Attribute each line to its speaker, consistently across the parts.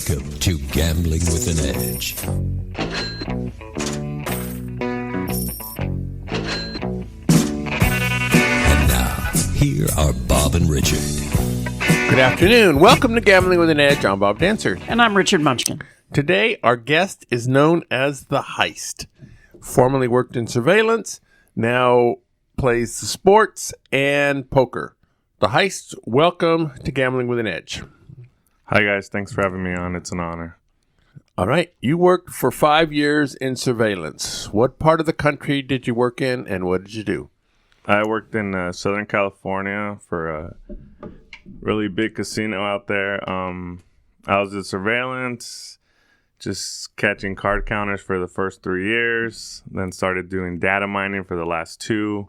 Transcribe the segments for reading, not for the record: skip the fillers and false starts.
Speaker 1: Welcome to Gambling with an Edge. And now, here are Bob and Richard.
Speaker 2: Good afternoon. Welcome to Gambling with an Edge. I'm Bob Dancer.
Speaker 3: And I'm Richard Munchkin.
Speaker 2: Today, our guest is known as the Heist. Formerly worked in surveillance, now plays sports and poker. The Heist, welcome to Gambling with an Edge.
Speaker 4: Hi, guys. Thanks for having me on. It's an honor.
Speaker 2: All right. You worked for 5 years in surveillance. What part of the country did you work in, and what did you do?
Speaker 4: I worked in Southern California for a really big casino out there. I was in surveillance, just catching card counters for the first 3 years, then started doing data mining for the last 2,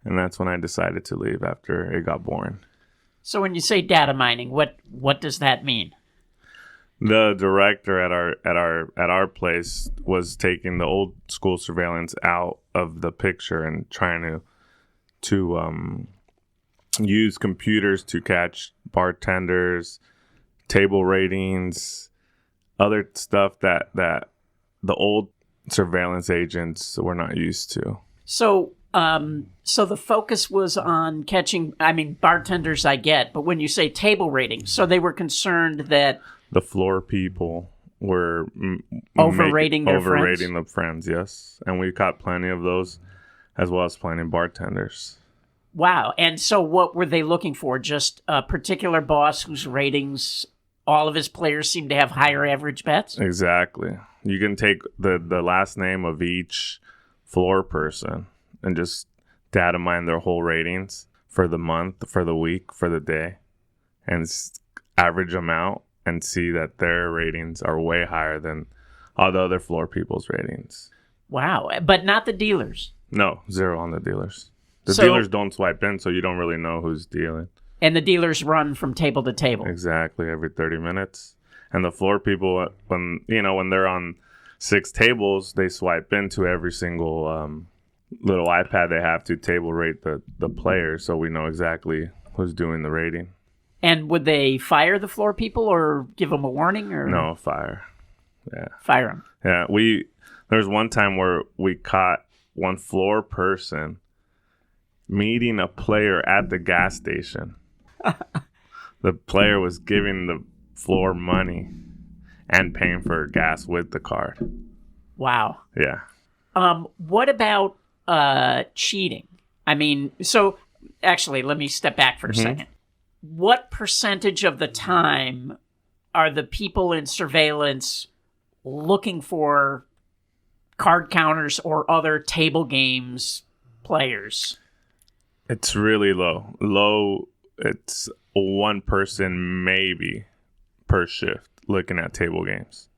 Speaker 4: and that's when I decided to leave after it got boring.
Speaker 3: So when you say data mining, what does that mean?
Speaker 4: The director at our place was taking the old school surveillance out of the picture and trying to use computers to catch bartenders, table ratings, other stuff that the old surveillance agents were not used to.
Speaker 3: So the focus was on catching, bartenders I get, but when you say table ratings, so they were concerned that
Speaker 4: the floor people were
Speaker 3: overrating
Speaker 4: the friends, yes. And we caught plenty of those, as well as plenty of bartenders.
Speaker 3: Wow. And so what were they looking for? Just a particular boss whose ratings, all of his players seem to have higher average bets?
Speaker 4: Exactly. You can take the last name of each floor person and just data mine their whole ratings for the month, for the week, for the day, and average them out and see that their ratings are way higher than all the other floor people's ratings.
Speaker 3: Wow. But not the dealers.
Speaker 4: No, 0 on the dealers. The dealers don't swipe in, so you don't really know who's dealing.
Speaker 3: And the dealers run from table to table.
Speaker 4: Exactly, every 30 minutes. And the floor people, when they're on 6 tables, they swipe into every single little iPad they have to table rate the players, so we know exactly who's doing the rating.
Speaker 3: And would they fire the floor people or give them a warning? Or
Speaker 4: no, fire. Yeah,
Speaker 3: fire them.
Speaker 4: Yeah, there was one time where we caught one floor person meeting a player at the gas station. The player was giving the floor money and paying for gas with the card.
Speaker 3: Wow.
Speaker 4: Yeah.
Speaker 3: What about cheating? So actually, let me step back for a second. What percentage of the time are the people in surveillance looking for card counters or other table games players?
Speaker 4: It's really low. Low, it's 1 person maybe per shift looking at table games.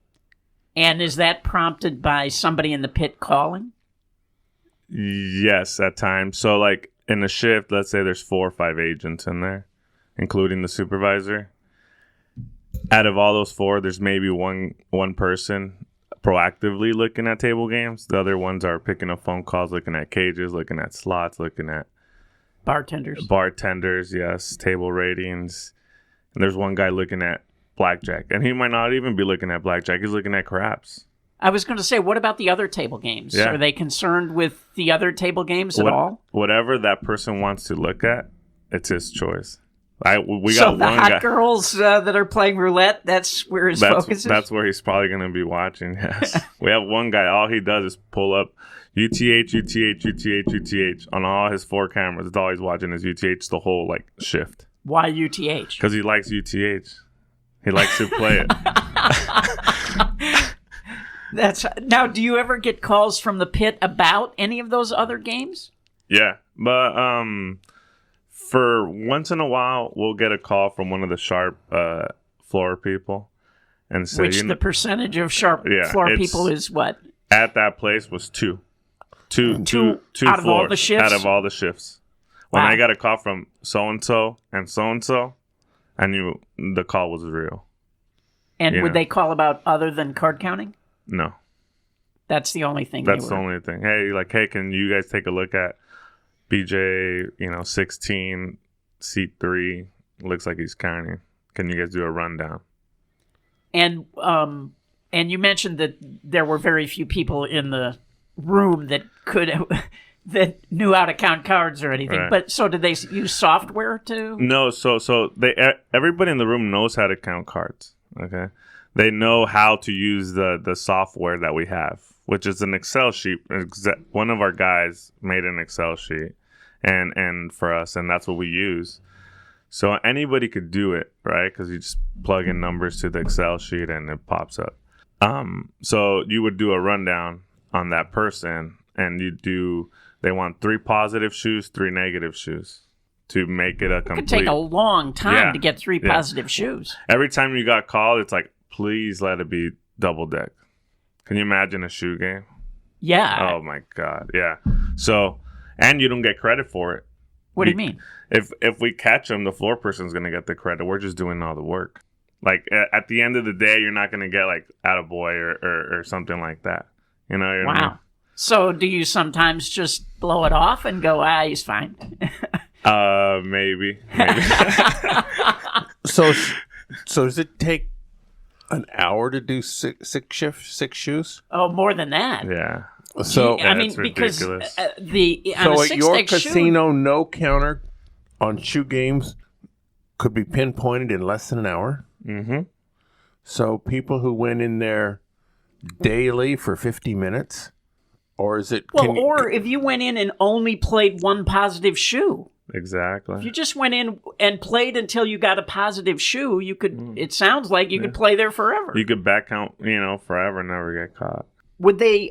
Speaker 3: And is that prompted by somebody in the pit calling?
Speaker 4: Yes, at times. So like in a shift, let's say there's 4 or 5 agents in there, including the supervisor. Out of all those 4, there's maybe one person proactively looking at table games. The other ones are picking up phone calls, looking at cages, looking at slots, looking at bartenders, yes, table ratings. And there's one guy looking at blackjack, and he might not even be looking at blackjack. He's looking at craps.
Speaker 3: I was going to say, what about the other table games?
Speaker 4: Yeah.
Speaker 3: Are they concerned with the other table games at all?
Speaker 4: Whatever that person wants to look at, it's his choice. We
Speaker 3: so
Speaker 4: got
Speaker 3: the
Speaker 4: one
Speaker 3: hot
Speaker 4: guy,
Speaker 3: girls that are playing roulette, that's where his focus is?
Speaker 4: That's where he's probably going to be watching, yes. We have one guy, all he does is pull up UTH, UTH, UTH, UTH on all his 4 cameras. It's all he's watching is UTH the whole shift.
Speaker 3: Why UTH?
Speaker 4: Because he likes UTH. He likes to play it.
Speaker 3: Now, do you ever get calls from the pit about any of those other games?
Speaker 4: Yeah, but for once in a while, we'll get a call from one of the sharp floor people and say,
Speaker 3: which the percentage of sharp floor people is what?
Speaker 4: At that place was 2. Two
Speaker 3: out of
Speaker 4: floors,
Speaker 3: all the shifts?
Speaker 4: Out of all the shifts. When I got a call from so-and-so and so-and-so, I knew the call was real.
Speaker 3: And would they call about other than card counting?
Speaker 4: No.
Speaker 3: That's the only thing.
Speaker 4: That's the only thing. Hey, can you guys take a look at BJ, 16, seat 3. Looks like he's counting. Can you guys do a rundown?
Speaker 3: And you mentioned that there were very few people in the room that that knew how to count cards or anything.
Speaker 4: Right.
Speaker 3: But so did they use software to?
Speaker 4: No, so everybody in the room knows how to count cards. Okay, they know how to use the software that we have, which is an Excel sheet. One of our guys made an Excel sheet, and for us, and that's what we use. So anybody could do it, right? Because you just plug in numbers to the Excel sheet and it pops up. So you would do a rundown on that person, and they want 3 positive shoes, 3 negative shoes to make it a complete.
Speaker 3: It could take a long time to get 3
Speaker 4: Yeah.
Speaker 3: positive shoes.
Speaker 4: Every time you got called, it's like, please let it be double deck. Can you imagine a shoe game?
Speaker 3: Yeah.
Speaker 4: Oh my God. Yeah. So, and you don't get credit for it.
Speaker 3: What do you mean?
Speaker 4: If we catch them, the floor person's going to get the credit. We're just doing all the work. Like at the end of the day, you're not going to get like attaboy or something like that. You know what I mean?
Speaker 3: Wow. So do you sometimes just blow it off and go, he's fine?
Speaker 4: Maybe.
Speaker 2: So does it take an hour to do six shoes?
Speaker 3: Oh, more than that.
Speaker 4: Yeah.
Speaker 2: So
Speaker 3: I mean,
Speaker 4: it's
Speaker 3: because
Speaker 4: ridiculous.
Speaker 3: on
Speaker 2: so
Speaker 3: a
Speaker 2: at your
Speaker 3: six-deck
Speaker 2: casino, no counter on shoe games could be pinpointed in less than an hour.
Speaker 4: Mm-hmm.
Speaker 2: So people who went in there daily for 50 minutes, or is it?
Speaker 3: or if you went in and only played 1 positive shoe.
Speaker 4: Exactly.
Speaker 3: If you just went in and played until you got a positive shoe, you could. It sounds like you could play there forever.
Speaker 4: You could back count, forever and never get caught.
Speaker 3: Would they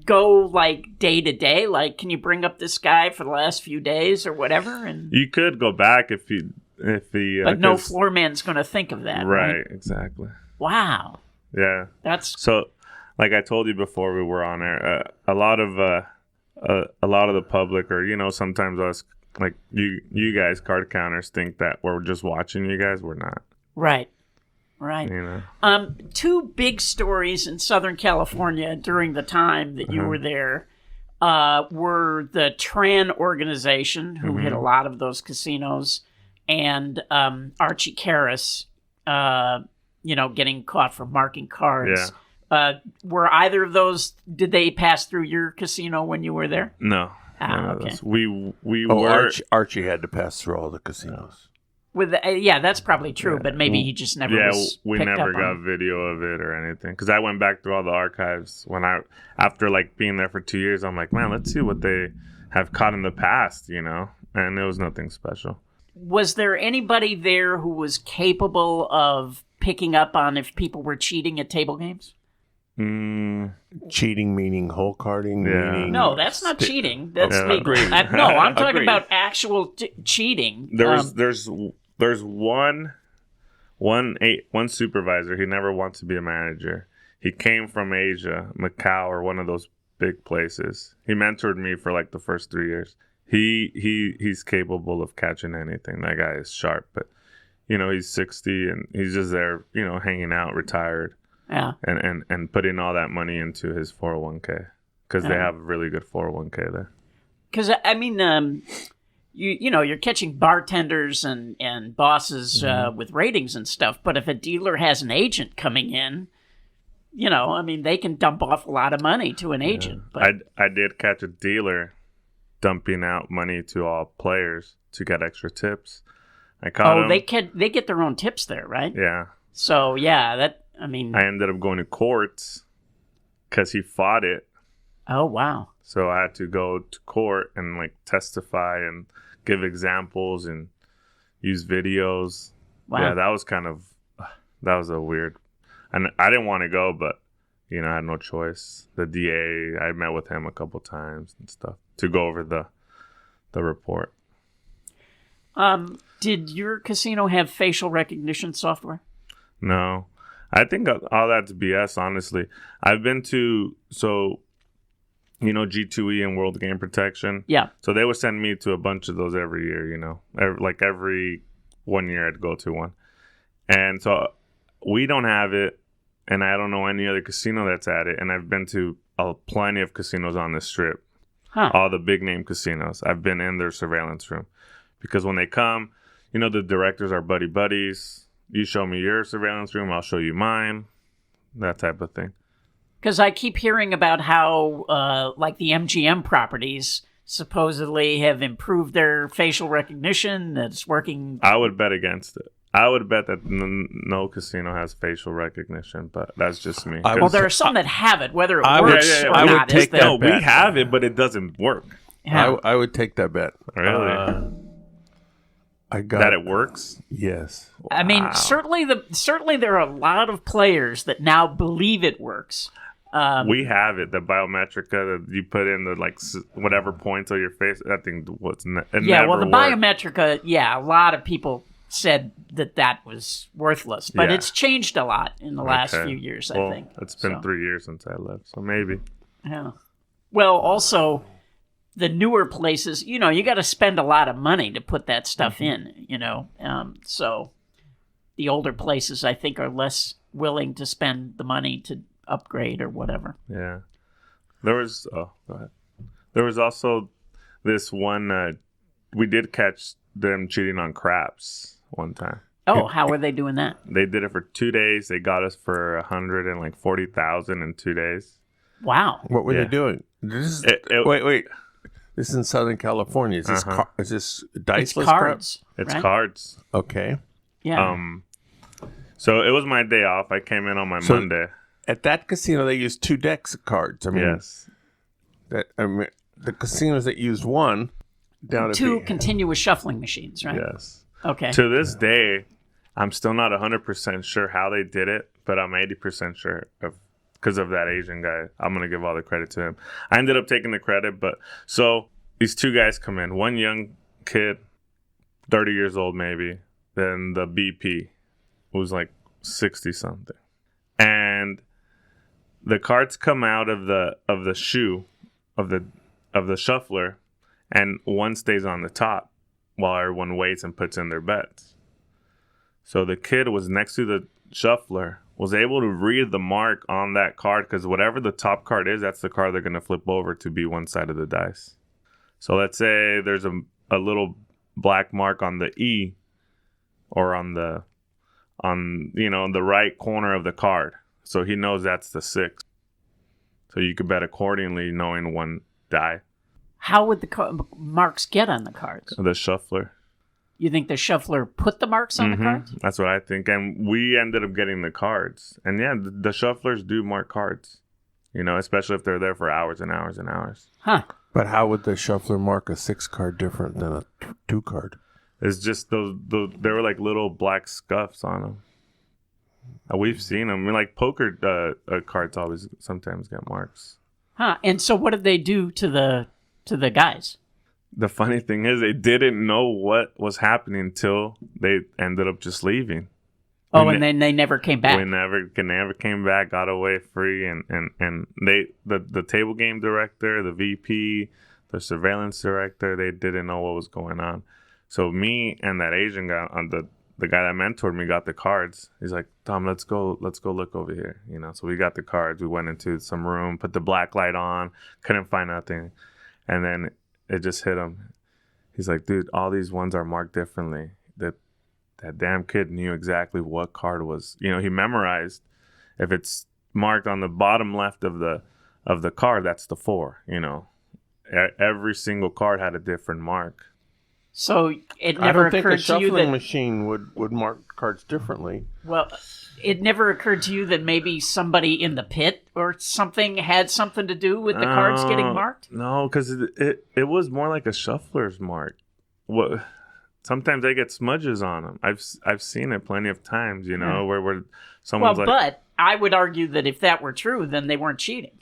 Speaker 3: go like day to day? Like, can you bring up this guy for the last few days or whatever? And
Speaker 4: You could go back if he.
Speaker 3: but no floor man's going to think of that, right?
Speaker 4: Right. Exactly.
Speaker 3: Wow,
Speaker 4: Yeah.
Speaker 3: that's
Speaker 4: So, like I told you before we were on air, a lot of the public, or sometimes us, like you guys, card counters, think that we're just watching you guys. We're not.
Speaker 3: right. 2 big stories in Southern California during the time that you were there were the Tran organization, who hit a lot of those casinos, and Archie Karras, getting caught for marking cards. Were either of those? Did they pass through your casino when you were there?
Speaker 4: No.
Speaker 3: Ah, okay.
Speaker 4: We were.
Speaker 2: Archie had to pass through all the casinos.
Speaker 3: With that's probably true, but maybe he just never. Was
Speaker 4: we
Speaker 3: picked
Speaker 4: never
Speaker 3: up
Speaker 4: got
Speaker 3: on.
Speaker 4: video of it or anything, because I went back through all the archives after like being there for 2 years. I'm like, man, let's see what they have caught in the past, and it was nothing special.
Speaker 3: Was there anybody there who was capable of picking up on if people were cheating at table games?
Speaker 2: Cheating meaning hole carding.
Speaker 4: Yeah.
Speaker 2: Meaning
Speaker 3: No, that's not cheating. That's
Speaker 4: Yeah.
Speaker 3: legal.
Speaker 2: Agreed.
Speaker 3: I'm talking
Speaker 2: Agreed.
Speaker 3: about actual cheating.
Speaker 4: There's one supervisor. He never wants to be a manager. He came from Asia, Macau, or one of those big places. He mentored me for like the first 3 years. He's capable of catching anything. That guy is sharp, but he's 60 and he's just there, hanging out, retired.
Speaker 3: Yeah.
Speaker 4: And putting all that money into his 401k, because they have a really good 401k there.
Speaker 3: Because I mean, you're catching bartenders and bosses with ratings and stuff. But if a dealer has an agent coming in, they can dump off a lot of money to an agent. But
Speaker 4: I did catch a dealer dumping out money to all players to get extra tips. I caught him.
Speaker 3: They get their own tips there, right?
Speaker 4: Yeah.
Speaker 3: So I
Speaker 4: ended up going to court because he fought it.
Speaker 3: Oh, wow.
Speaker 4: So I had to go to court and like testify and give examples and use videos.
Speaker 3: Wow.
Speaker 4: Yeah, that was a weird. And I didn't want to go, but I had no choice. The DA, I met with him a couple times and stuff to go over the report.
Speaker 3: Did your casino have facial recognition software?
Speaker 4: No. I think all that's BS, honestly. I've been to, G2E and World Game Protection.
Speaker 3: Yeah.
Speaker 4: So they would send me to a bunch of those every year, every 1 year I'd go to one. And so we don't have it, and I don't know any other casino that's at it. And I've been to plenty of casinos on the Strip.
Speaker 3: Huh.
Speaker 4: All the big name casinos. I've been in their surveillance room. Because when they come, the directors are buddies. You show me your surveillance room, I'll show you mine. That type of thing.
Speaker 3: Because I keep hearing about how, like the MGM properties supposedly have improved their facial recognition. That's working.
Speaker 4: I would bet against it. I would bet that no casino has facial recognition, but that's just me.
Speaker 3: Well, there are some that have it. Whether it
Speaker 2: I would-
Speaker 3: works
Speaker 2: yeah,
Speaker 3: or
Speaker 2: I would
Speaker 3: not
Speaker 2: take
Speaker 3: is the...
Speaker 2: that
Speaker 4: No, we
Speaker 2: bet.
Speaker 4: have it, but it doesn't work.
Speaker 3: Yeah.
Speaker 2: I would take that bet.
Speaker 4: Really?
Speaker 2: I got
Speaker 4: That it works?
Speaker 2: Yes.
Speaker 3: I mean, certainly there are a lot of players that now believe it works.
Speaker 4: We have it, the biometrica that you put in the whatever points on your face. That thing was
Speaker 3: Well, the biometrica, a lot of people said that was worthless, but
Speaker 4: Yeah.
Speaker 3: it's changed a lot in the last
Speaker 4: Okay.
Speaker 3: few years,
Speaker 4: Well,
Speaker 3: I think.
Speaker 4: it's been 3 years since I left, so maybe.
Speaker 3: Yeah. Well, also, the newer places, you got to spend a lot of money to put that stuff in, so the older places, I think, are less willing to spend the money to upgrade or whatever.
Speaker 4: Yeah. Go ahead. There was also this one, we did catch them cheating on craps one time.
Speaker 3: Oh, how are they doing that?
Speaker 4: They did it for 2 days. They got us for $140,000 in 2 days.
Speaker 3: Wow.
Speaker 2: What were
Speaker 4: Yeah.
Speaker 2: they doing? This is,
Speaker 4: It-
Speaker 2: wait. This is in Southern California. Is this is this diceless
Speaker 3: It's
Speaker 2: crap?
Speaker 3: cards.
Speaker 4: It's
Speaker 3: right?
Speaker 4: cards.
Speaker 2: Okay.
Speaker 3: Yeah.
Speaker 4: So it was my day off. I came in on my Monday.
Speaker 2: At that casino, they use 2 decks of cards. I mean,
Speaker 4: Yes.
Speaker 2: the casinos that use one down at
Speaker 3: 2 continuous shuffling machines, right?
Speaker 4: Yes.
Speaker 3: Okay.
Speaker 4: To this day, I'm still not 100% sure how they did it, but I'm 80% sure because of that Asian guy. I'm going to give all the credit to him. I ended up taking the credit, but so these 2 guys come in. One young kid, 30 years old maybe, then the BP, who's 60 something. And the cards come out of the shoe of the shuffler, and one stays on the top while everyone waits and puts in their bets. So the kid was next to the shuffler, was able to read the mark on that card, because whatever the top card is, that's the card they're going to flip over to be one side of the dice. So let's say there's a little black mark on the E, or on the right corner of the card. So he knows that's the 6. So you could bet accordingly, knowing one die.
Speaker 3: How would the marks get on the cards?
Speaker 4: The shuffler.
Speaker 3: You think the shuffler put the marks on the cards?
Speaker 4: That's what I think. And we ended up getting the cards. And yeah, the shufflers do mark cards. Especially if they're there for hours and hours and hours.
Speaker 3: Huh.
Speaker 2: But how would the shuffler mark a 6 card different than a 2 card?
Speaker 4: It's just those there were little black scuffs on them. We've seen them. I mean, poker cards always sometimes get marks.
Speaker 3: Huh. And so what did they do to the guys?
Speaker 4: The funny thing is, they didn't know what was happening until they ended up just leaving.
Speaker 3: Oh, and then they never came back.
Speaker 4: We never came back, got away free, and they the table game director, the VP, the surveillance director, they didn't know what was going on. So me and that Asian guy, the guy that mentored me, got the cards. He's like, Tom, let's go look over here. So we got the cards. We went into some room, put the black light on, couldn't find nothing, and then it just hit him. He's like, dude, all these ones are marked differently. That damn kid knew exactly what card was. He memorized. If it's marked on the bottom left of the card, that's the 4. Every single card had a different mark.
Speaker 3: So it
Speaker 2: I
Speaker 3: never
Speaker 2: don't think a
Speaker 3: occurred to you
Speaker 2: shuffling
Speaker 3: that
Speaker 2: machine would mark cards differently.
Speaker 3: it never occurred to you that maybe somebody in the pit or something had something to do with the cards getting marked?
Speaker 4: No, because it was more like a shuffler's mark. What? Sometimes they get smudges on them. I've seen it plenty of times. Where someone's
Speaker 3: but I would argue that if that were true, then they weren't cheating.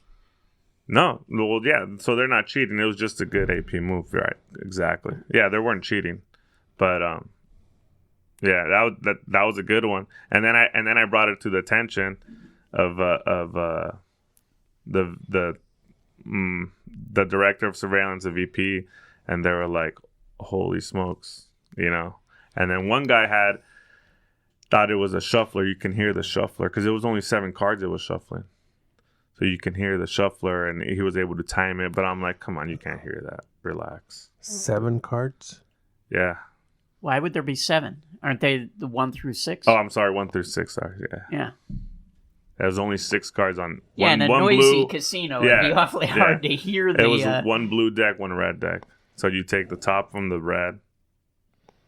Speaker 4: No, well, yeah. So they're not cheating. It was just a good AP move, right? Exactly. Yeah, they weren't cheating, but yeah, that was a good one. And then I brought it to the attention of the director of surveillance, the VP, and they were like, "Holy smokes!" And then one guy thought it was a shuffler. You can hear the shuffler because it was only 7 cards it was shuffling. So you can hear the shuffler, and he was able to time it. But I'm like, come on, you can't hear that. Relax.
Speaker 2: 7 cards?
Speaker 4: Yeah.
Speaker 3: Why would there be 7? Aren't they the 1 through 6?
Speaker 4: Oh, I'm sorry, 1 through 6. Sorry, yeah.
Speaker 3: Yeah.
Speaker 4: There's only 6 cards on
Speaker 3: Yeah,
Speaker 4: one,
Speaker 3: in a
Speaker 4: one
Speaker 3: noisy
Speaker 4: blue
Speaker 3: casino, it'd be awfully hard to hear the...
Speaker 4: It was 1 blue deck, 1 red deck. So you take the top from the red.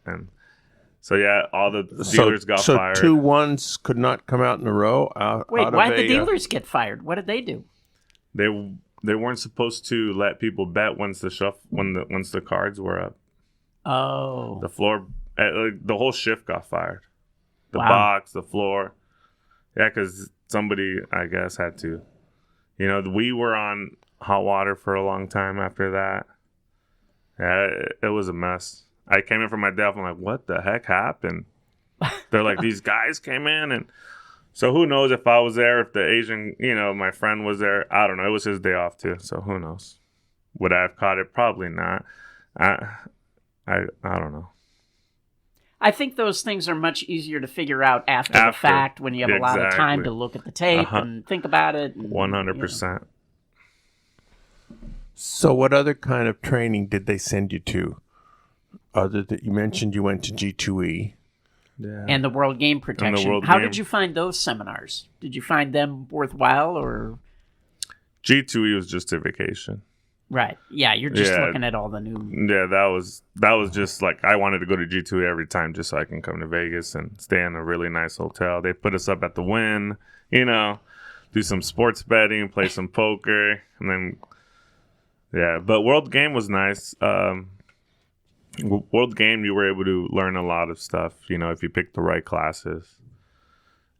Speaker 4: And so, yeah, all the dealers got fired.
Speaker 2: So 2 1s could not come out in a row?
Speaker 3: Wait, why did the dealers get fired? What did they do?
Speaker 4: They weren't supposed to let people bet once the cards were up.
Speaker 3: Oh.
Speaker 4: The floor, the whole shift got fired. The
Speaker 3: Wow.
Speaker 4: box, the floor. Yeah, because somebody, I guess, had to. You know, we were on hot water for a long time after that. Yeah, it was a mess. I came in from my desk. I'm like, what the heck happened? They're like, these guys came in. And so who knows if I was there, if the Asian, my friend was there. I don't know. It was his day off, too. So who knows? Would I have caught it? Probably not. I don't know.
Speaker 3: I think those things are much easier to figure out after the fact when you have a lot of time to look at the tape and think about it.
Speaker 4: 100%.
Speaker 2: So what other kind of training did they send you to? Other than you mentioned you went to G2E.
Speaker 3: Yeah. And the World Game Protection. How did you find those seminars? Did you find them worthwhile or?
Speaker 4: G2E was just a vacation.
Speaker 3: Right. Yeah, you're just looking at all the new...
Speaker 4: Yeah, that was just like, I wanted to go to G2E every time just so I can come to Vegas and stay in a really nice hotel. They put us up at the Wynn, do some sports betting, play some poker, and then, yeah. But World Game was nice. World Game, you were able to learn a lot of stuff, if you picked the right classes.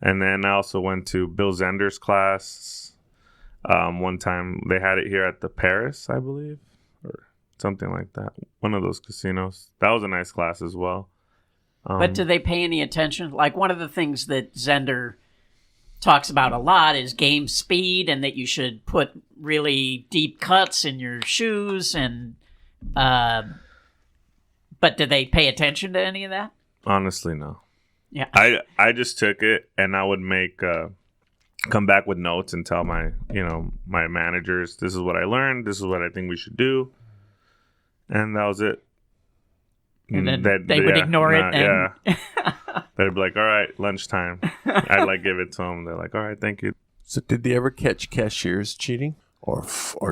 Speaker 4: And then I also went to Bill Zender's class. One time they had it here at the Paris, I believe, or something like that. One of those casinos. That was a nice class as well.
Speaker 3: But do they pay any attention? Like one of the things that Zender talks about a lot is game speed and that you should put really deep cuts in your shoes. And but do they pay attention to any of that?
Speaker 4: Honestly, no.
Speaker 3: Yeah.
Speaker 4: I just took it and I would make... come back with notes and tell my managers, this is what I learned, this is what I think we should do, and that was it.
Speaker 3: And then they would ignore it.
Speaker 4: Yeah, they'd be like, all right, lunchtime. I'd give it to them. They're like, all right, thank you.
Speaker 2: So did they ever catch cashiers cheating or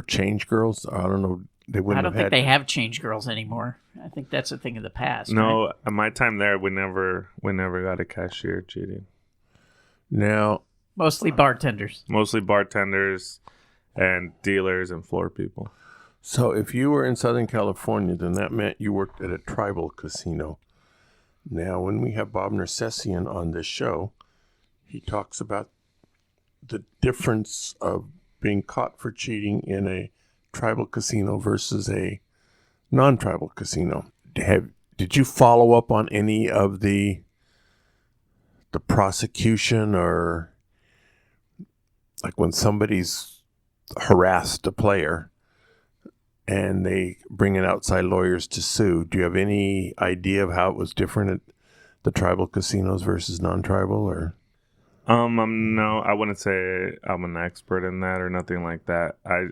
Speaker 2: change girls? I don't know. They wouldn't.
Speaker 3: I don't think they have change girls anymore. I think that's a thing of the past.
Speaker 4: No,
Speaker 3: right?
Speaker 4: at my time there, we never got a cashier cheating.
Speaker 2: Now.
Speaker 3: Mostly bartenders.
Speaker 4: And dealers and floor people.
Speaker 2: So if you were in Southern California, then that meant you worked at a tribal casino. Now, when we have Bob Nersessian on this show, he talks about the difference of being caught for cheating in a tribal casino versus a non-tribal casino. Did you follow up on any of the prosecution or... Like when somebody's harassed a player and they bring in outside lawyers to sue, do you have any idea of how it was different at the tribal casinos versus non-tribal? Or
Speaker 4: no, I wouldn't say I'm an expert in that or nothing like that. I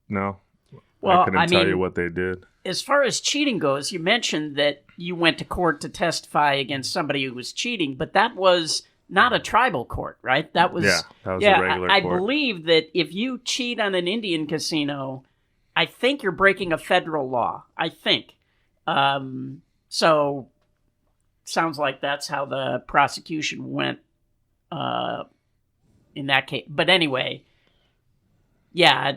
Speaker 4: couldn't tell you what they did.
Speaker 3: As far as cheating goes, you mentioned that you went to court to testify against somebody who was cheating, but that was not a tribal court, right? That was
Speaker 4: a regular court.
Speaker 3: I believe that if you cheat on an Indian casino, I think you're breaking a federal law. I think. So sounds like that's how the prosecution went in that case. But anyway, yeah,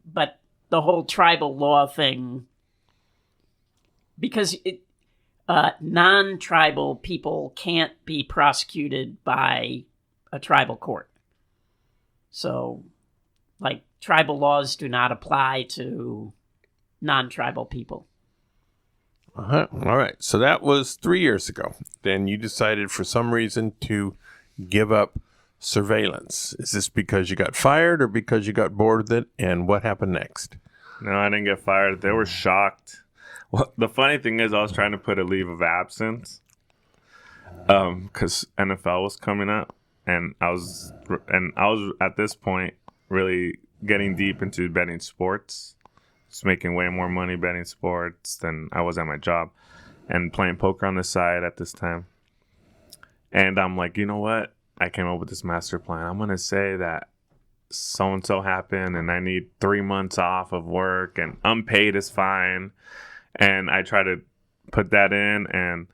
Speaker 3: but the whole tribal law thing, because non-tribal people can't be prosecuted by a tribal court. So, tribal laws do not apply to non-tribal people.
Speaker 2: All right. So that was 3 years ago. Then you decided for some reason to give up surveillance. Is this because you got fired or because you got bored with it? And what happened next?
Speaker 4: No, I didn't get fired. They were shocked. Well, the funny thing is, I was trying to put a leave of absence because NFL was coming up, and I was at this point really getting deep into betting sports, just making way more money betting sports than I was at my job. and playing poker on the side at this time. And I'm like, you know what? I came up with this master plan. I'm going to say that so-and-so happened and I need 3 months off of work and unpaid is fine. And I try to put that in and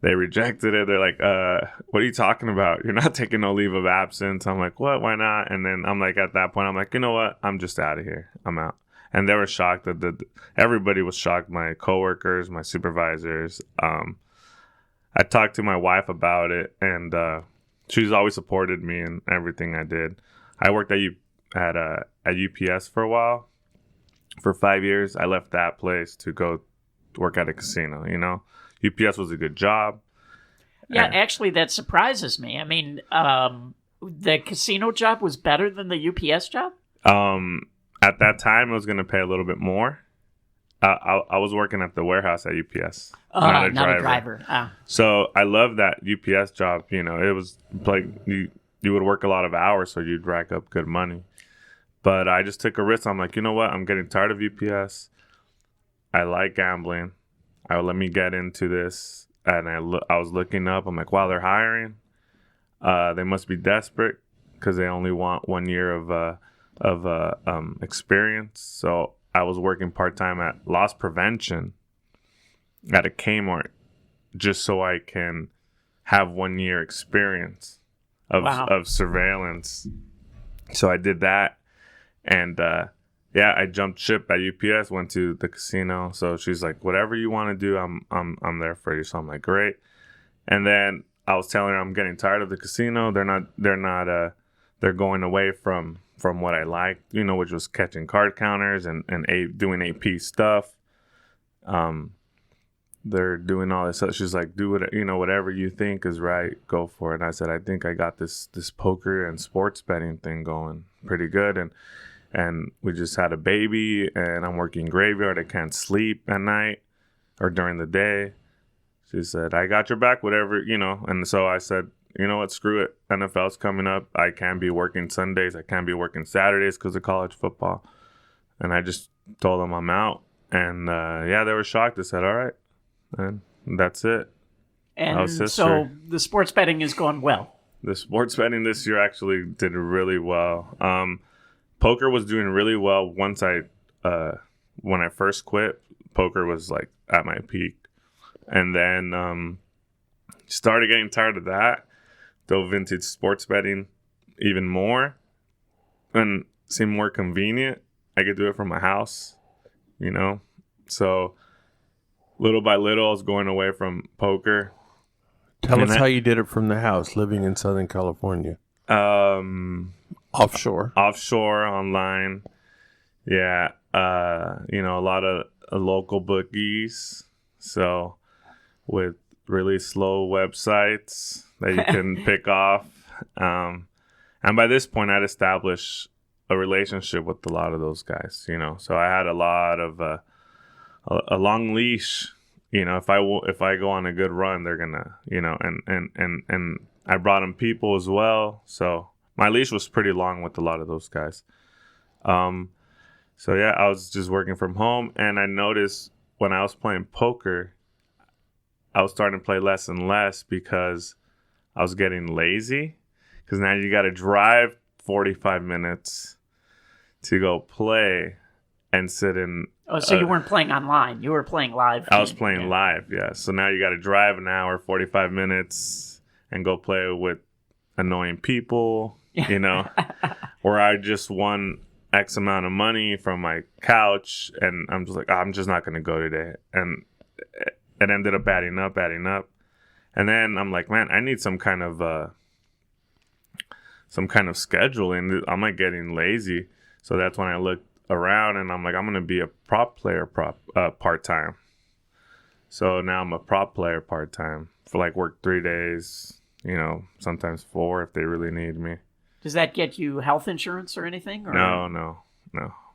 Speaker 4: they rejected it. They're like, what are you talking about? You're not taking no leave of absence. I'm like, what? Why not? And then I'm like, at that point, I'm like, you know what? I'm just out of here. I'm out. And they were shocked that everybody was shocked. My coworkers, my supervisors. I talked to my wife about it, and she's always supported me in everything I did. I worked at UPS for a while, for 5 years. I left that place to go work at a casino. You know, UPS was a good job.
Speaker 3: Yeah, actually, that surprises me. I mean, the casino job was better than the UPS job?
Speaker 4: At that time, it was going to pay a little bit more. I was working at the warehouse at UPS, not a driver. So I love that UPS job. You know, it was like you would work a lot of hours, so you'd rack up good money. But I just took a risk. I'm like, you know what? I'm getting tired of UPS. I like gambling. Let me get into this. And I was looking up. I'm like, wow, they're hiring. They must be desperate because they only want 1 year of experience. So I was working part-time at loss prevention at a Kmart just so I can have 1 year experience of surveillance. So I did that. And I jumped ship at UPS, went to the casino. So she's like, whatever you want to do, I'm there for you. So I'm like, great. And then I was telling her I'm getting tired of the casino. They're going away from what I liked, you know, which was catching card counters and doing AP stuff. They're doing all this stuff. She's like, do it, you know, whatever you think is right, go for it. And I said, I think I got this poker and sports betting thing going pretty good. And we just had a baby and I'm working graveyard. I can't sleep at night or during the day. She said, I got your back, whatever, you know. And so I said, you know what, screw it. NFL's coming up. I can't be working Sundays. I can't be working Saturdays because of college football. And I just told them I'm out. And they were shocked. They said, all right. And that's it.
Speaker 3: And so the sports betting is going well.
Speaker 4: The sports betting this year actually did really well. Poker was doing really well once when I first quit. Poker was like at my peak. And then started getting tired of that. Dove into sports betting even more and seemed more convenient. I could do it from my house, you know. So little by little, I was going away from poker.
Speaker 2: Tell us how you did it from the house, living in Southern California. Offshore online. Yeah. You know, a lot of local bookies. So with really slow websites that you can pick off. And by this point, I'd established a relationship with a lot of those guys, you know. So I had a lot of a long leash, you know. If I go on a good run, they're gonna, you know. And I brought them people as well. So my leash was pretty long with a lot of those guys. So yeah, I was just working from home, and I noticed when I was playing poker, I was starting to play less and less because I was getting lazy. Because now you got to drive 45 minutes to go play and sit in.
Speaker 3: Oh, so you weren't playing online. You were playing live.
Speaker 4: I was playing live, yeah. So now you got to drive an hour, 45 minutes and go play with annoying people, you know. Or I just won X amount of money from my couch and I'm just like, I'm just not going to go today. And it ended up adding up. And then I'm like, man, I need some kind of scheduling. I'm like getting lazy. So that's when I looked around and I'm like, I'm going to be a prop player part-time. So now I'm a prop player part-time for like work 3 days, you know, sometimes 4 if they really need me.
Speaker 3: Does that get you health insurance or anything? Or?
Speaker 4: No.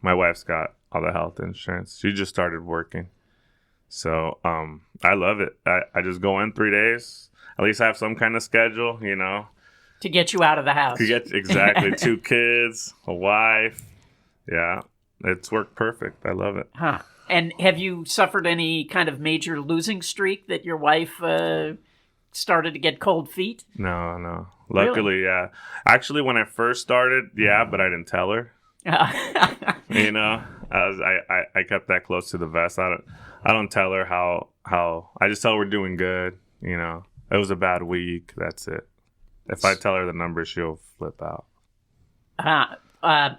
Speaker 4: My wife's got all the health insurance. She just started working. So I love it. I just go in 3 days. At least I have some kind of schedule, you know.
Speaker 3: To get you out of the house.
Speaker 4: Exactly. 2 kids, a wife. Yeah. It's worked perfect. I love it.
Speaker 3: Huh. And have you suffered any kind of major losing streak that your wife started to get cold feet?
Speaker 4: No. Luckily, yeah. Actually, when I first started, yeah, but I didn't tell her. You know, I kept that close to the vest. I don't tell her how I just tell her we're doing good. You know, it was a bad week. That's it. If I tell her the number, she'll flip out.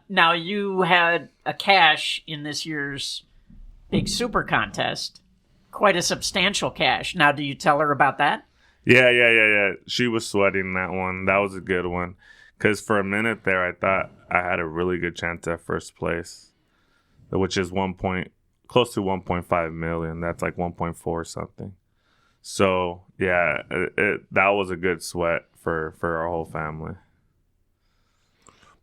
Speaker 3: Now you had a cash in this year's big super contest, quite a substantial cash. Now, do you tell her about that?
Speaker 4: Yeah. She was sweating that one. That was a good one. Because for a minute there, I thought I had a really good chance at first place, which is close to 1.5 million. That's like 1.4 something. So yeah, that was a good sweat for our whole family.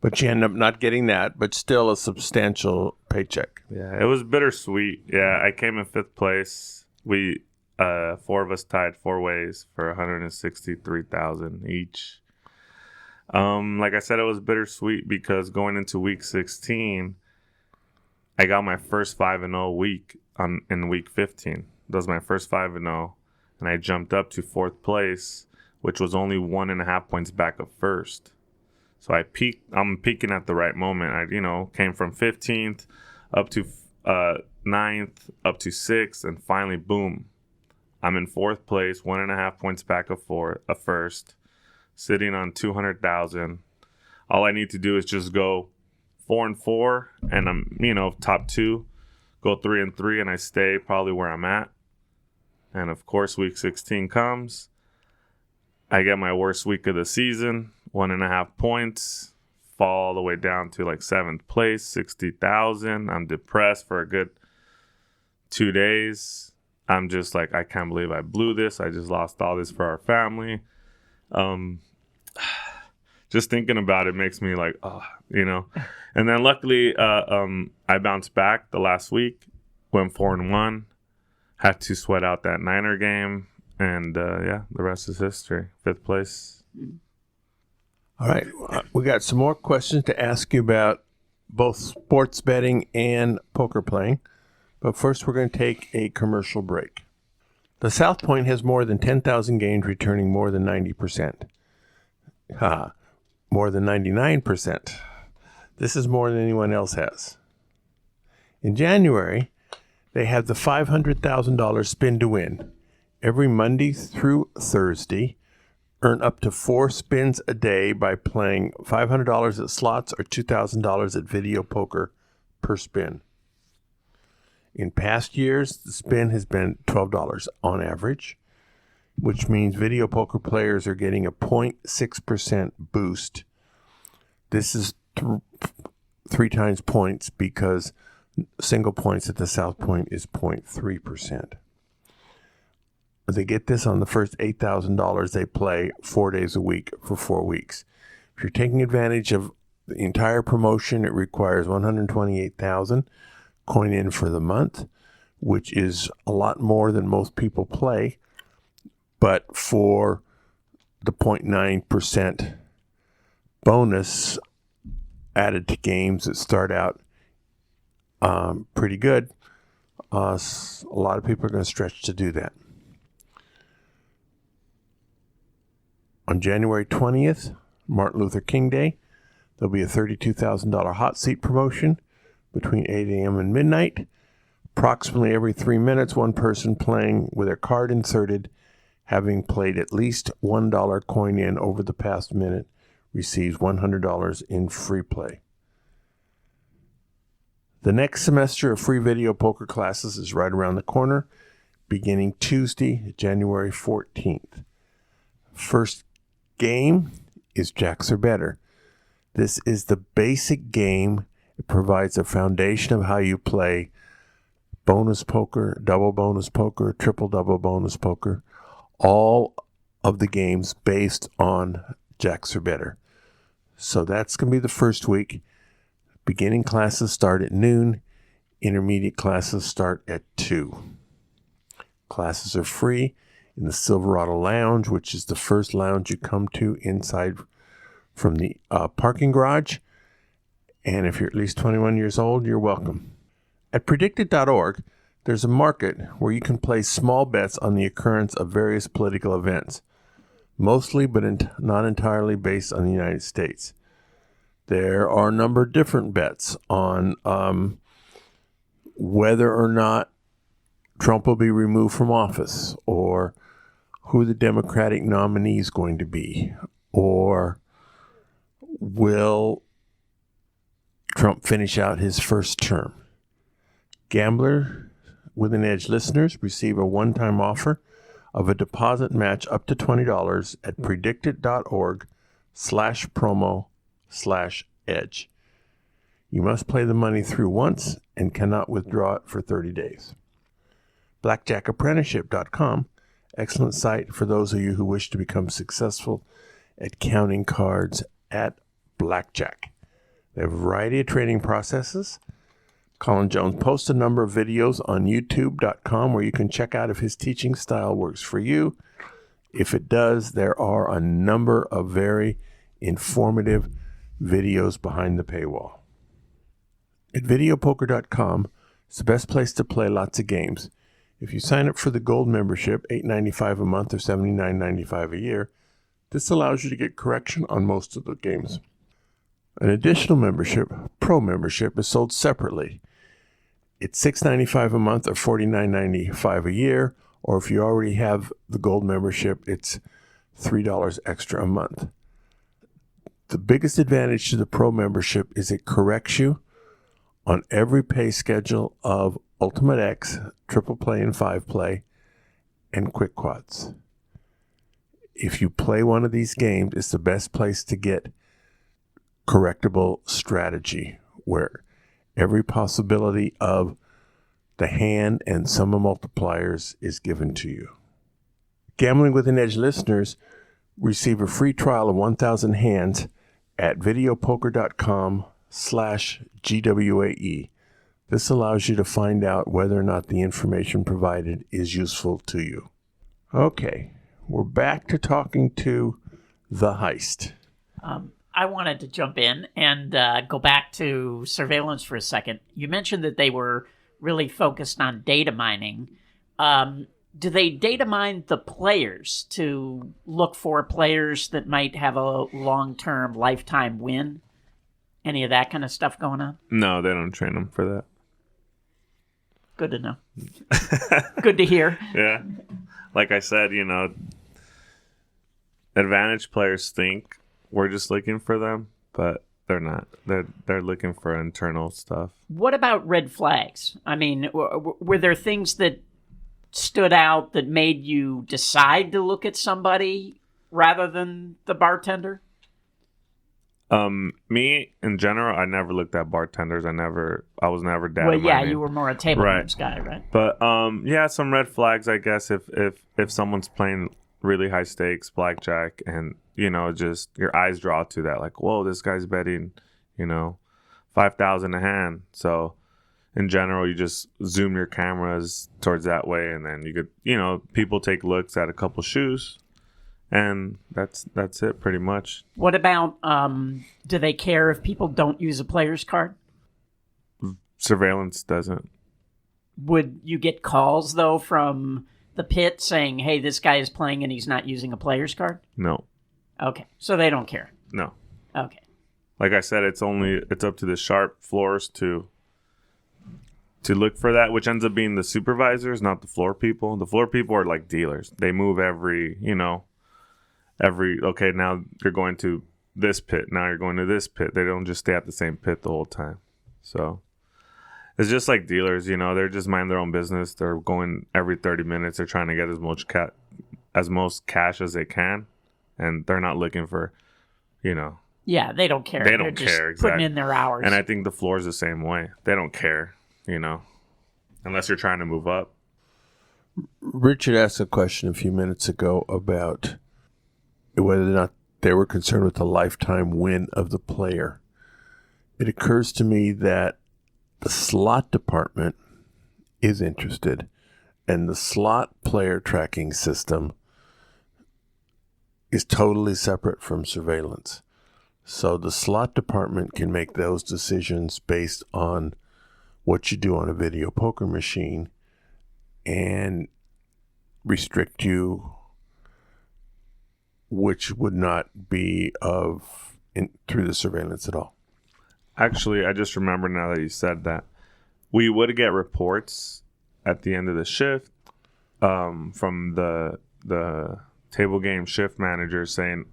Speaker 2: But you end up not getting that, but still a substantial paycheck.
Speaker 4: Yeah, it was bittersweet. Yeah, I came in 5th place. We 4 of us tied 4 ways for $163,000 each. Like I said, it was bittersweet because going into week 16, I got my first 5-0 week in week 15. That was my first 5-0, and I jumped up to 4th place, which was only 1.5 points back of first. So I'm peaking at the right moment. I came from 15th up to 9th, up to 6th, and finally, boom, I'm in 4th place, 1.5 points back of first, sitting on 200,000. All I need to do is just go 4-4, and I'm top 2. Go 3-3, and I stay probably where I'm at. And of course, week 16 comes. I get my worst week of the season, 1.5 points, fall all the way down to like 7th place, 60,000. I'm depressed for a good 2 days. I'm just like, I can't believe I blew this. I just lost all this for our family. Just thinking about it makes me like, And then luckily, I bounced back the last week, went 4-1, had to sweat out that Niner game. And the rest is history. 5th place.
Speaker 2: All right. We got some more questions to ask you about both sports betting and poker playing. But first, we're going to take a commercial break. The South Point has more than 10,000 games returning more than 90%. More than 99%. This is more than anyone else has. In January, they have the $500,000 spin to win. Every Monday through Thursday, earn up to 4 spins a day by playing $500 at slots or $2,000 at video poker per spin. In past years, the spin has been $12 on average, which means video poker players are getting a 0.6% boost. This is 3 times points because single points at the South Point is 0.3%. They get this on the first $8,000 they play 4 days a week for 4 weeks. If you're taking advantage of the entire promotion, it requires $128,000 coin in for the month, which is a lot more than most people play. But for the 0.9% bonus added to games that start out pretty good, a lot of people are going to stretch to do that. On January 20th, Martin Luther King Day, there'll be a $32,000 hot seat promotion between 8 a.m. and midnight. Approximately every 3 minutes, one person playing with their card inserted, having played at least $1 coin in over the past minute, receives $100 in free play. The next semester of free video poker classes is right around the corner, beginning Tuesday, January 14th. First game is Jacks or Better. This is the basic game. It provides a foundation of how you play bonus poker, double bonus poker, triple double bonus poker, all of the games based on Jacks or Better. So that's going to be the first week. Beginning classes start at noon. Intermediate classes start at 2. Classes are free in the Silverado Lounge, which is the first lounge you come to inside from the parking garage. And if you're at least 21 years old, you're welcome. At predicted.org, There's a market where you can place small bets on the occurrence of various political events, mostly but not entirely based on the United States. There are a number of different bets on whether or not Trump will be removed from office, or who the Democratic nominee is going to be, or will Trump finish out his first term. Gambler with an Edge listeners receive a one-time offer of a deposit match up to $20 at predictit.org/promo/edge. You must play the money through once and cannot withdraw it for 30 days. blackjackapprenticeship.com, excellent site for those of you who wish to become successful at counting cards at blackjack. They have a variety of training processes. Colin Jones posts a number of videos on youtube.com where you can check out if his teaching style works for you. If it does, there are a number of very informative videos behind the paywall. At videopoker.com, it's the best place to play lots of games. If you sign up for the gold membership, $8.95 a month or $79.95 a year, this allows you to get correction on most of the games. An additional membership, Pro membership, is sold separately. It's $6.95 a month or $49.95 a year, or if you already have the gold membership, it's $3 extra a month. The biggest advantage to the Pro membership is it corrects you on every pay schedule of Ultimate X, Triple Play and 5 Play, and Quick Quads. If you play one of these games, it's the best place to get correctable strategy, where every possibility of the hand and sum of multipliers is given to you. Gambling with an Edge listeners receive a free trial of 1,000 hands at videopoker.com/GWAE. This allows you to find out whether or not the information provided is useful to you. Okay, we're back to talking to the Heist.
Speaker 3: I wanted to jump in and go back to surveillance for a second. You mentioned that they were really focused on data mining. Do they data mine the players to look for players that might have a long-term lifetime win? Any of that kind of stuff going on?
Speaker 4: No, they don't train them for that.
Speaker 3: Good to know. Good to hear.
Speaker 4: Yeah. Like I said, advantage players think we're just looking for them, but they're not. They're looking for internal stuff.
Speaker 3: What about red flags? I mean, were there things that stood out that made you decide to look at somebody rather than the bartender?
Speaker 4: Me in general, I never looked at bartenders. I was never data
Speaker 3: Well, yeah,
Speaker 4: mining.
Speaker 3: you were more a table games guy, right?
Speaker 4: But yeah, some red flags, I guess, if someone's playing really high stakes blackjack and just your eyes draw to that, like, whoa, this guy's betting, 5,000 a hand. So in general, you just zoom your cameras towards that way, and then you could, people take looks at a couple shoes, and that's it pretty much.
Speaker 3: What about, do they care if people don't use a player's card?
Speaker 4: Surveillance doesn't.
Speaker 3: Would you get calls, though, from the pit saying, hey, this guy is playing and he's not using a player's card?
Speaker 4: No.
Speaker 3: Okay, so they don't care.
Speaker 4: No.
Speaker 3: Okay.
Speaker 4: Like I said, it's up to the sharp floors to look for that, which ends up being the supervisors, not the floor people. The floor people are like dealers. They move okay, now you're going to this pit, now you're going to this pit. They don't just stay at the same pit the whole time. So it's just like dealers, they're just mind their own business. They're going every 30 minutes. They're trying to get as much cash as they can, and they're not looking for,
Speaker 3: Yeah, they don't care.
Speaker 4: They don't
Speaker 3: They're just
Speaker 4: care,
Speaker 3: putting
Speaker 4: exactly.
Speaker 3: in their hours.
Speaker 4: And I think the floor is the same way. They don't care, unless you're trying to move up.
Speaker 2: Richard asked a question a few minutes ago about whether or not they were concerned with the lifetime win of the player. It occurs to me that the slot department is interested, and the slot player tracking system is totally separate from surveillance. So the slot department can make those decisions based on what you do on a video poker machine and restrict you, which would not be through the surveillance at all?
Speaker 4: Actually, I just remember now that you said that. We would get reports at the end of the shift from the table game shift manager saying,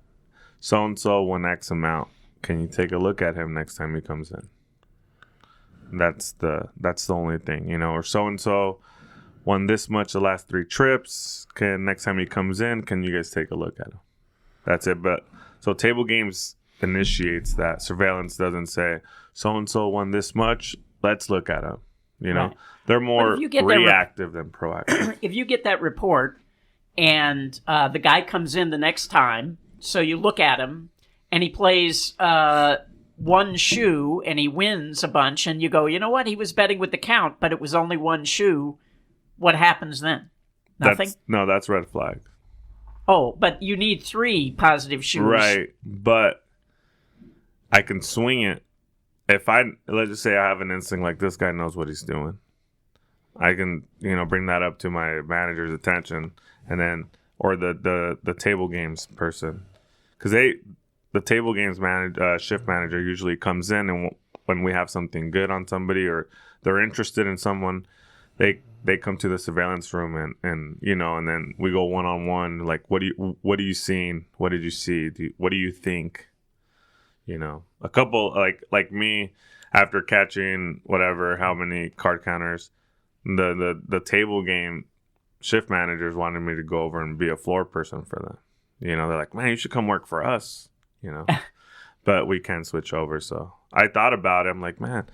Speaker 4: so-and-so won X amount. Can you take a look at him next time he comes in? That's the only thing, or so-and-so won this much the last 3 trips. Next time he comes in, can you guys take a look at him? That's it. But so table games initiates that. Surveillance doesn't say so-and-so won this much. Let's look at him.
Speaker 3: Right.
Speaker 4: They're more reactive than proactive.
Speaker 3: If you get that report and the guy comes in the next time, so you look at him and he plays one shoe and he wins a bunch, and you go, you know what? He was betting with the count, but it was only one shoe. What happens then? Nothing?
Speaker 4: That's red flag.
Speaker 3: Oh, but you need 3 positive shoes.
Speaker 4: Right, but I can swing it. If let's just say I have an instinct like this guy knows what he's doing, I can, bring that up to my manager's attention, and then, or the table games person, because the table games shift manager usually comes in, and when we have something good on somebody or they're interested in someone, they come to the surveillance room and and then we go one-on-one, like, what are you seeing? What did you see? What do you think? A couple, like me, after catching how many card counters, the table game shift managers wanted me to go over and be a floor person for them. They're like, man, you should come work for us, but we can't switch over. So I thought about it. I'm like, man,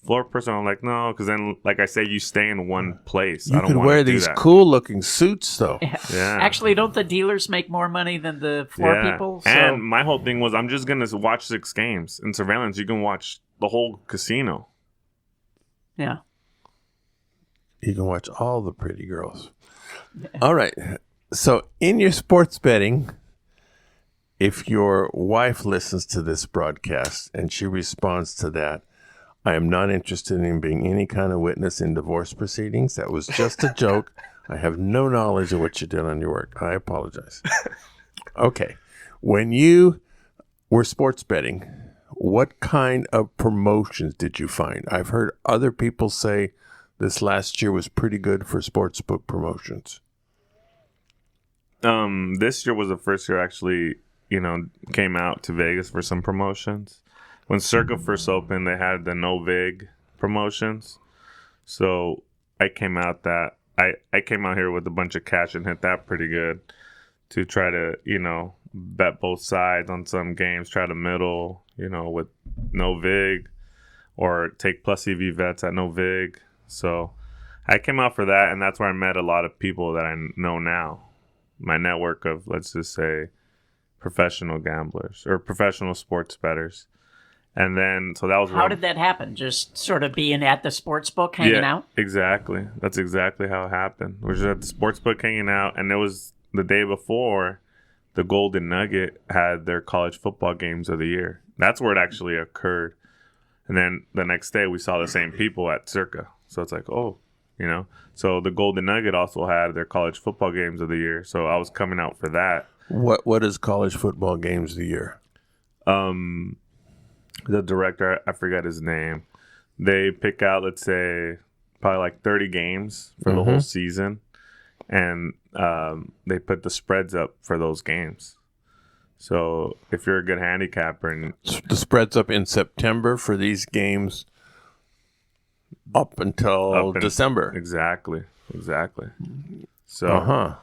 Speaker 4: floor person. I'm like, no, because then, like I say, you stay in one place.
Speaker 2: You
Speaker 4: I don't
Speaker 2: could
Speaker 4: want
Speaker 2: wear
Speaker 4: to do
Speaker 2: these
Speaker 4: that.
Speaker 2: cool looking suits though.
Speaker 4: Yeah.
Speaker 3: Actually, don't the dealers make more money than the floor people? So...
Speaker 4: And my whole thing was, I'm just gonna watch 6 games. In surveillance, you can watch the whole casino.
Speaker 3: Yeah.
Speaker 2: You can watch all the pretty girls. All right. So in your sports betting, if your wife listens to this broadcast and she responds to that, I am not interested in being any kind of witness in divorce proceedings. That was just a joke. I have no knowledge of what you did on your work. I apologize. Okay. When you were sports betting, what kind of promotions did you find? I've heard other people say this last year was pretty good for sportsbook promotions.
Speaker 4: This year was the first year I actually, came out to Vegas for some promotions. When Circa first opened, they had the no vig promotions. So I came out I came out here with a bunch of cash and hit that pretty good to try to, bet both sides on some games, try to middle, with no vig, or take plus EV bets at no vig. So I came out for that, and that's where I met a lot of people that I know now. My network of, let's just say, professional gamblers or professional sports bettors. And then, so that was
Speaker 3: How did that happen? Just sort of being at the sports book, hanging out?
Speaker 4: Exactly. That's exactly how it happened. We were just at the sports book hanging out, and it was the day before the Golden Nugget had their college football games of the year. That's where it actually occurred. And then the next day, we saw the same people at Circa. So it's like, oh, So the Golden Nugget also had their college football games of the year. So I was coming out for that.
Speaker 2: What is college football games of the year?
Speaker 4: The director, I forget his name. They pick out, let's say, probably like 30 games for the whole season. And they put the spreads up for those games. So if you're a good handicapper. And
Speaker 2: the spread's up in September for these games up until December.
Speaker 4: Exactly. So,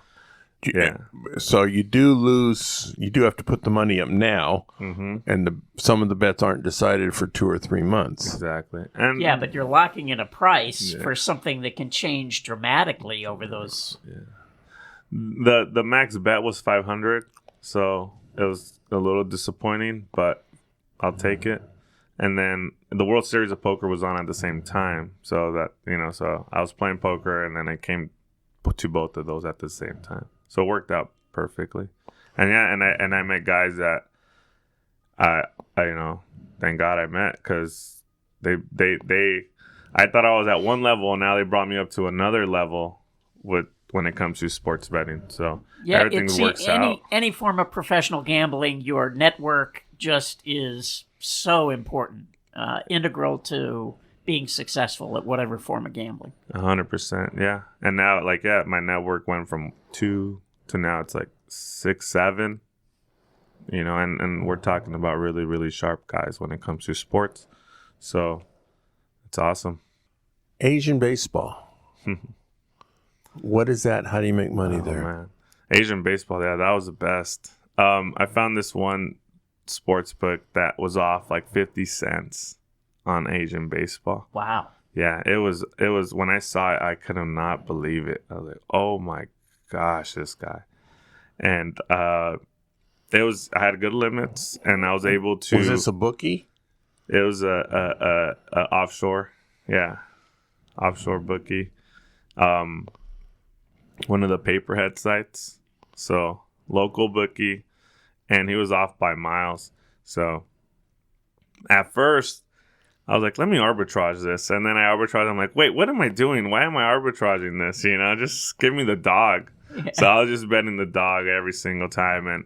Speaker 4: yeah.
Speaker 2: So you do lose. You do have to put the money up now, and some of the bets aren't decided for 2 or 3 months.
Speaker 4: Exactly. And
Speaker 3: yeah, but you're locking in a price for something that can change dramatically over those.
Speaker 4: Yeah. The max bet was 500, so it was a little disappointing, but I'll take it. And then the World Series of Poker was on at the same time, so that so I was playing poker, and then I came to both of those at the same time. So it worked out perfectly. And I met guys that I thank God I met, because they I thought I was at one level, and now they brought me up to another level when it comes to sports betting. So
Speaker 3: Yeah,
Speaker 4: everything works out.
Speaker 3: Any form of professional gambling, your network just is so important, integral to being successful at whatever form of gambling.
Speaker 4: 100%, yeah. And now, my network went from 2 to now it's like 6, 7. And we're talking about really, really sharp guys when it comes to sports. So it's awesome.
Speaker 2: Asian baseball. What is that? How do you make money there?
Speaker 4: Man. Asian baseball, yeah, that was the best. I found this one sports book that was off like 50 cents on Asian baseball.
Speaker 3: Wow.
Speaker 4: Yeah, it was when I saw it, I could not believe it. I was like, oh my gosh, this guy. And I had good limits, and I was able to.
Speaker 2: Was this a bookie?
Speaker 4: It was a offshore, offshore bookie. One of the paperhead sites. So local bookie, and he was off by miles. So at first I was like, let me arbitrage this. And then I arbitraged. I'm like, wait, what am I doing? Why am I arbitraging this? Just give me the dog. Yeah. So I was just betting the dog every single time. And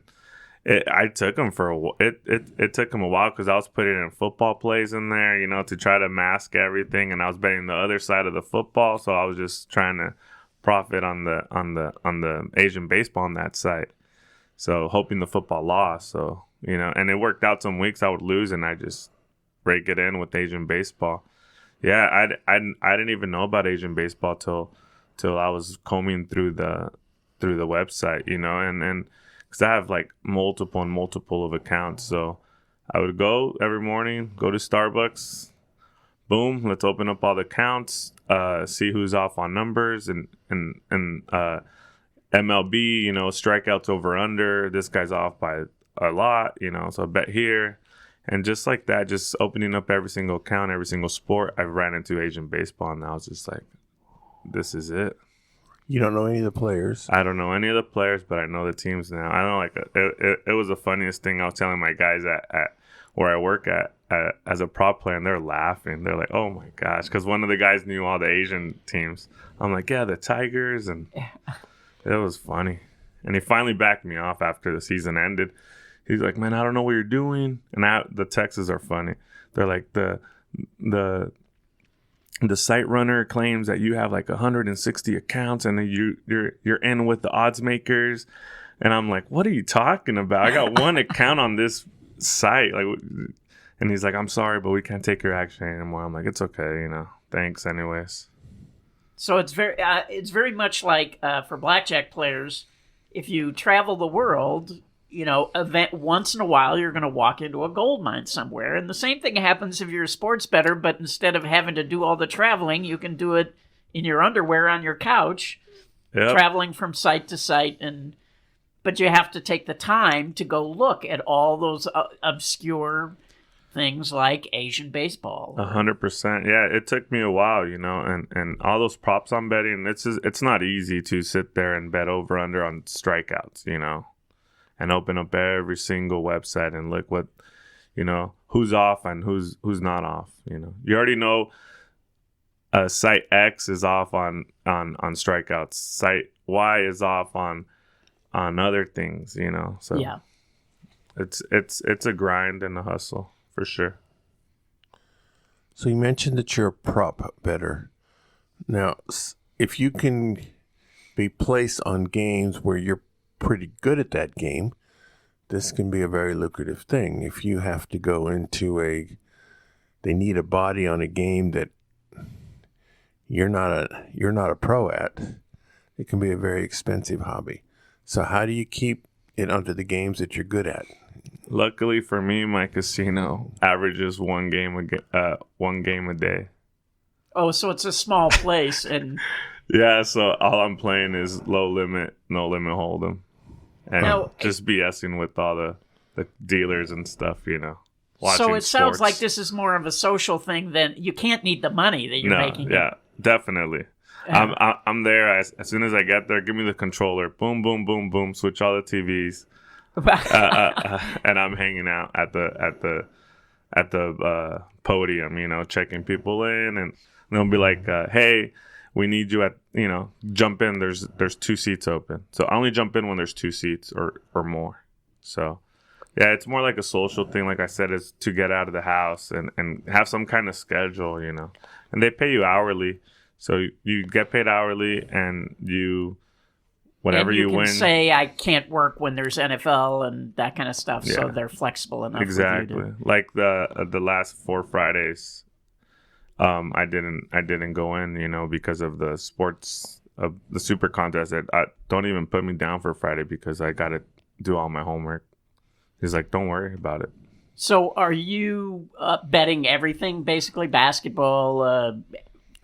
Speaker 4: I took him for a while. It took him a while because I was putting in football plays in there, to try to mask everything. And I was betting the other side of the football. So I was just trying to profit on the Asian baseball on that site. So hoping the football lost. So, and it worked out. Some weeks I would lose and I just break it in with Asian baseball. Yeah, I didn't even know about Asian baseball till I was combing through the website, and because I have like multiple of accounts. So I would go every morning, go to Starbucks, boom, let's open up all the accounts, see who's off on numbers and MLB, strikeouts over under. This guy's off by a lot, so I bet here. And just like that, just opening up every single account, every single sport, I ran into Asian baseball, and I was just like, this is it.
Speaker 2: You don't know any of the players?
Speaker 4: I don't know any of the players, but I know the teams now. I know, it was the funniest thing. I was telling my guys at where I work at as a prop player, and they're laughing. They're like, oh my gosh, because one of the guys knew all the Asian teams. I'm like, yeah, the Tigers, and it was funny. And he finally backed me off after the season ended. He's like, man, I don't know what you're doing. And the texts are funny. They're like, the site runner claims that you have like 160 accounts and you're in with the odds makers. And I'm like, what are you talking about? I got one account on this site. And he's like, I'm sorry, but we can't take your action anymore. I'm like, it's okay, thanks anyways.
Speaker 3: So it's very much like for blackjack players, if you travel the world, event once in a while, you're going to walk into a gold mine somewhere. And the same thing happens if you're a sports bettor, but instead of having to do all the traveling, you can do it in your underwear on your couch, traveling from site to site. But you have to take the time to go look at all those obscure things like Asian baseball.
Speaker 4: 100%. Yeah, it took me a while, and all those props I'm betting, it's not easy to sit there and bet over under on strikeouts, and open up every single website and look what, who's off and who's not off. You already know site X is off on strikeouts. Site Y is off on other things, So
Speaker 3: yeah,
Speaker 4: it's a grind and a hustle for sure.
Speaker 2: So you mentioned that you're a prop bettor. Now, if you can be placed on games where you're pretty good at that game, this can be a very lucrative thing. If you have to go into they need a body on a game that you're not a pro at, it can be a very expensive hobby. So how do you keep it under the games that you're good at?
Speaker 4: Luckily for me, my casino averages one game a day.
Speaker 3: Oh, so it's a small place, and
Speaker 4: yeah, so all I'm playing is low limit, no limit hold'em. And just BSing with all the dealers and stuff, watching
Speaker 3: So it sounds like this is more of a social thing than you can't need the money that you're making.
Speaker 4: Yeah, definitely. I'm there as soon as I get there. Give me the controller. Boom, boom, boom, boom. Switch all the TVs, and I'm hanging out at the podium, checking people in, and they'll be like, "Hey, we need you at, jump in. There's 2 seats open. So I only jump in when there's 2 seats or more. So yeah, it's more like a social thing. Like I said, is to get out of the house and have some kind of schedule, and they pay you hourly. So you get paid hourly and whatever
Speaker 3: and you
Speaker 4: win.
Speaker 3: can say I can't work when there's NFL and that kind of stuff. So
Speaker 4: Yeah.
Speaker 3: they're flexible enough.
Speaker 4: Exactly.
Speaker 3: With you
Speaker 4: Like the last 4 Fridays, I didn't go in, because of the sports of the SuperContest. I don't even put me down for Friday because I got to do all my homework. He's like, don't worry about it.
Speaker 3: So are you betting everything, basically? Basketball,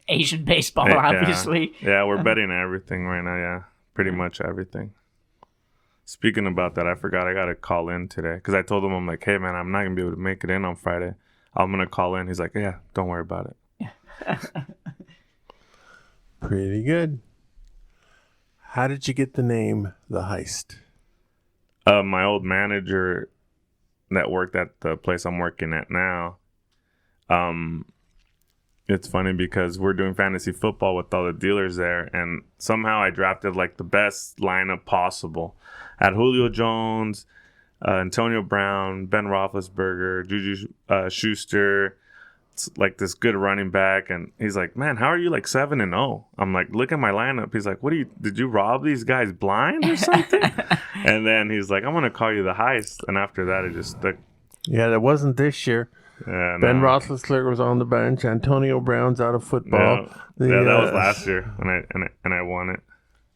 Speaker 3: Asian baseball,
Speaker 4: Yeah.
Speaker 3: obviously.
Speaker 4: Yeah, we're betting everything right now. Yeah, pretty much everything. Speaking about that, I forgot I got to call in today because I told him, I'm like, hey, man, I'm not going to be able to make it in on Friday. I'm going to call in. He's like, yeah, don't worry about it.
Speaker 2: Pretty good. How did you get the name The Heist?
Speaker 4: My old manager that worked at the place I'm working at now, it's funny because we're doing fantasy football with all the dealers there, and somehow I drafted like the best lineup possible. I had Julio Jones, Antonio Brown, Ben Roethlisberger, Juju Schuster. It's like this good running back, and he's like, man, how are you like 7-0? I'm like, look at my lineup. He's like, did you rob these guys blind or something? And then he's like, I'm gonna call you The Heist, and after that it just stuck.
Speaker 2: Yeah, that wasn't this year.
Speaker 4: Yeah,
Speaker 2: Ben
Speaker 4: no.
Speaker 2: Roethlisberger was on the bench. Antonio Brown's out of football.
Speaker 4: Yeah, that was last year, and I won it.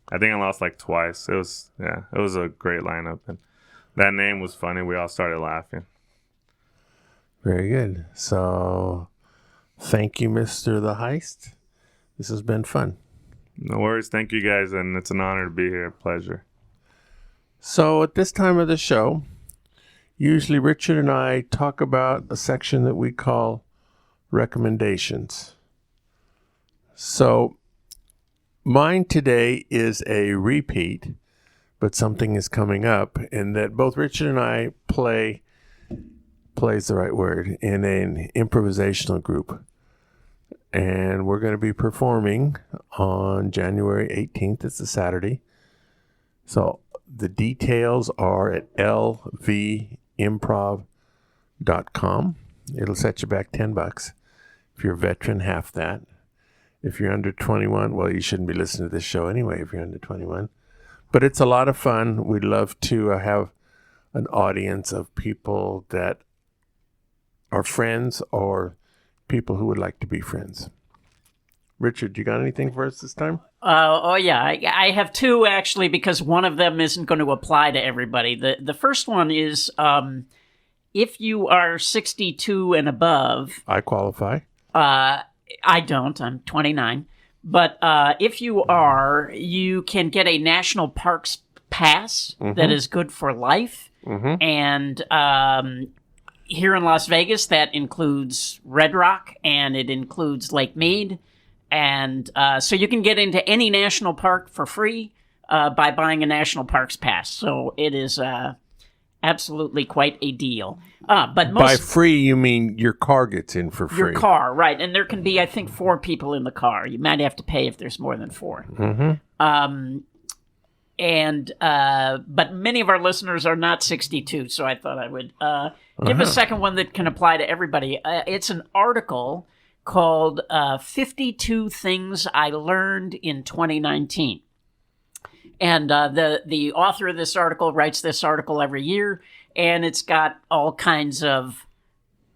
Speaker 4: I think I lost like twice. It was a great lineup, and that name was funny. We all started laughing.
Speaker 2: Very good. So, thank you, Mr. The Heist. This has been fun.
Speaker 4: No worries. Thank you guys, and it's an honor to be here. Pleasure.
Speaker 2: So, at this time of the show, usually Richard and I talk about a section that we call recommendations. So, mine today is a repeat, but something is coming up, and that both Richard and I plays the right word, in an improvisational group. And we're going to be performing on January 18th. It's a Saturday. So the details are at lvimprov.com. It'll set you back $10. If you're a veteran, half that. If you're under 21, well, you shouldn't be listening to this show anyway if you're under 21. But it's a lot of fun. We'd love to have an audience of people that are friends or people who would like to be friends. Richard, you got anything for us this time?
Speaker 3: Yeah. I have 2, actually, because one of them isn't going to apply to everybody. The first one is if you are 62 and above.
Speaker 2: I qualify.
Speaker 3: I don't. I'm 29. But if you are, you can get a national parks pass that is good for life.
Speaker 2: Mm-hmm.
Speaker 3: And here in Las Vegas, that includes Red Rock, and it includes Lake Mead. And so you can get into any national park for free by buying a national parks pass. So it is absolutely quite a deal. But
Speaker 2: By free, you mean your car gets in for free.
Speaker 3: Your car, right. And there can be, I think, 4 people in the car. You might have to pay if there's more than 4.
Speaker 2: Mm-hmm.
Speaker 3: But many of our listeners are not 62, so I thought I would give a second one that can apply to everybody. It's an article called 52 Things I Learned in 2019. And the author of this article writes this article every year, and it's got all kinds of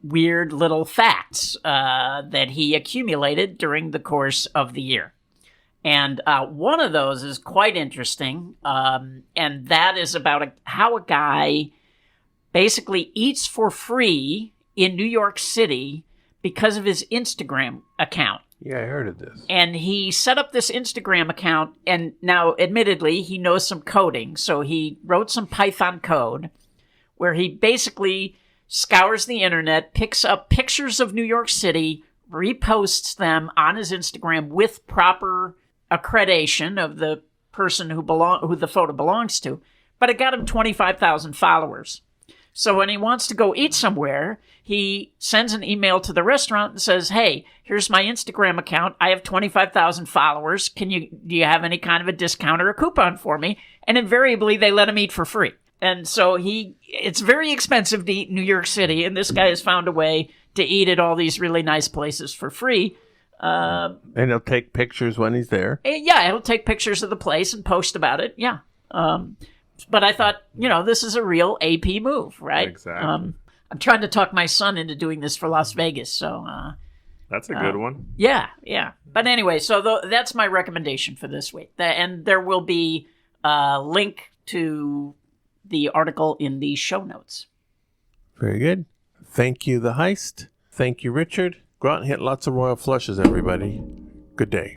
Speaker 3: weird little facts that he accumulated during the course of the year. And one of those is quite interesting, and that is about how a guy basically eats for free in New York City because of his Instagram account.
Speaker 2: Yeah, I heard of this.
Speaker 3: And he set up this Instagram account, and now, admittedly, he knows some coding, so he wrote some Python code where he basically scours the internet, picks up pictures of New York City, reposts them on his Instagram with proper accreditation of the person who the photo belongs to, but it got him 25,000 followers. So when he wants to go eat somewhere, he sends an email to the restaurant and says, "Hey, here's my Instagram account. I have 25,000 followers. Do you have any kind of a discount or a coupon for me?" And invariably, they let him eat for free. And so it's very expensive to eat in New York City, and this guy has found a way to eat at all these really nice places for free.
Speaker 2: And he'll take pictures when he's there.
Speaker 3: Yeah, he'll take pictures of the place and post about it. Yeah. But I thought, this is a real AP move, right?
Speaker 4: Exactly.
Speaker 3: I'm trying to talk my son into doing this for Las Vegas, so...
Speaker 4: That's a good one.
Speaker 3: Yeah. But anyway, so that's my recommendation for this week. And there will be a link to the article in the show notes.
Speaker 2: Very good. Thank you, The Heist. Thank you, Richard. Go out and hit lots of royal flushes, everybody. Good day.